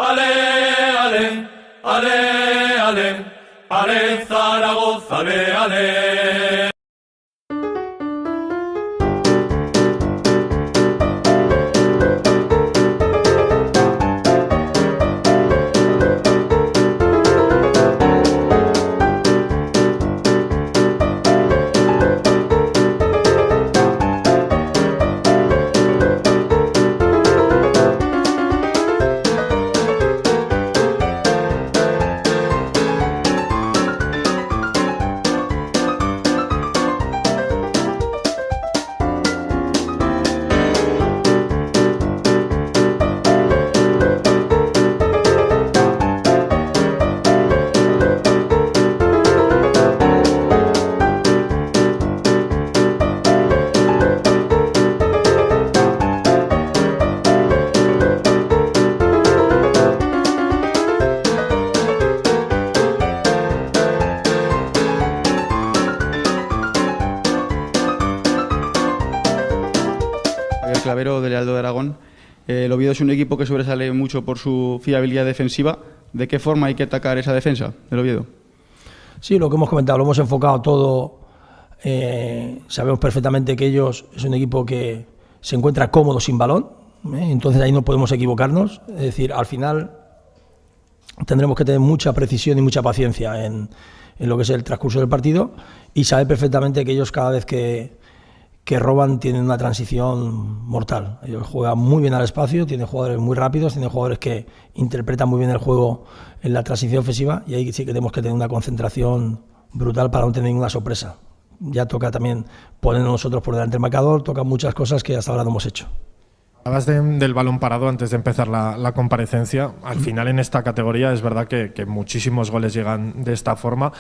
Ale, ale, ale, ale, ale, Zaragoza, ale, ale. Clavero del Heraldo de Aragón. El Oviedo es un equipo que sobresale mucho por su fiabilidad defensiva. ¿De qué forma hay que atacar esa defensa del Oviedo? Sí, lo que hemos comentado, lo hemos enfocado todo. Sabemos perfectamente que ellos es un equipo que se encuentra cómodo sin balón, entonces ahí no podemos equivocarnos. Es decir, al final tendremos que tener mucha precisión y mucha paciencia en lo que es el transcurso del partido y saber perfectamente que ellos cada vez que roban tienen una transición mortal. Ellos juegan muy bien al espacio, tienen jugadores muy rápidos, tienen jugadores que interpretan muy bien el juego en la transición ofensiva y ahí sí que tenemos que tener una concentración brutal para no tener ninguna sorpresa. Ya toca también ponernos nosotros por delante del marcador, tocan muchas cosas que hasta ahora no hemos hecho. Hablabas del balón parado antes de empezar la comparecencia. Al final en esta categoría es verdad que muchísimos goles llegan de esta forma.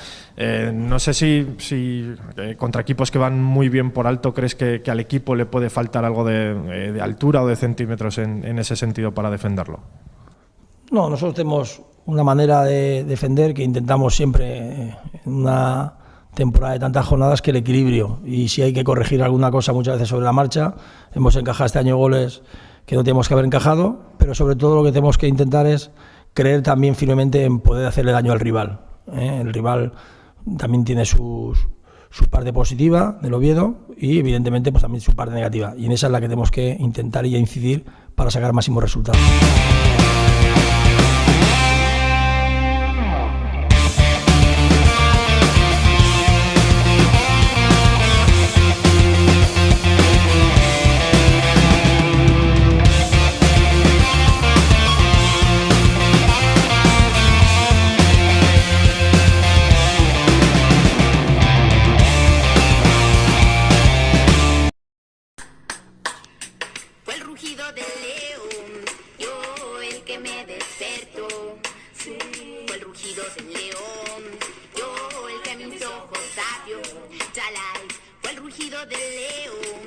No sé si contra equipos que van muy bien por alto crees que al equipo le puede faltar algo de altura o de centímetros en ese sentido para defenderlo. No, nosotros tenemos una manera de defender que intentamos siempre en una temporada de tantas jornadas que el equilibrio, y si hay que corregir alguna cosa muchas veces sobre la marcha. Hemos encajado este año goles que no tenemos que haber encajado, pero sobre todo lo que tenemos que intentar es creer también firmemente en poder hacerle daño al rival. El rival también tiene su parte positiva del Oviedo y evidentemente pues también su parte negativa, y en esa es la que tenemos que intentar y incidir para sacar máximos resultados. Fue el rugido del león.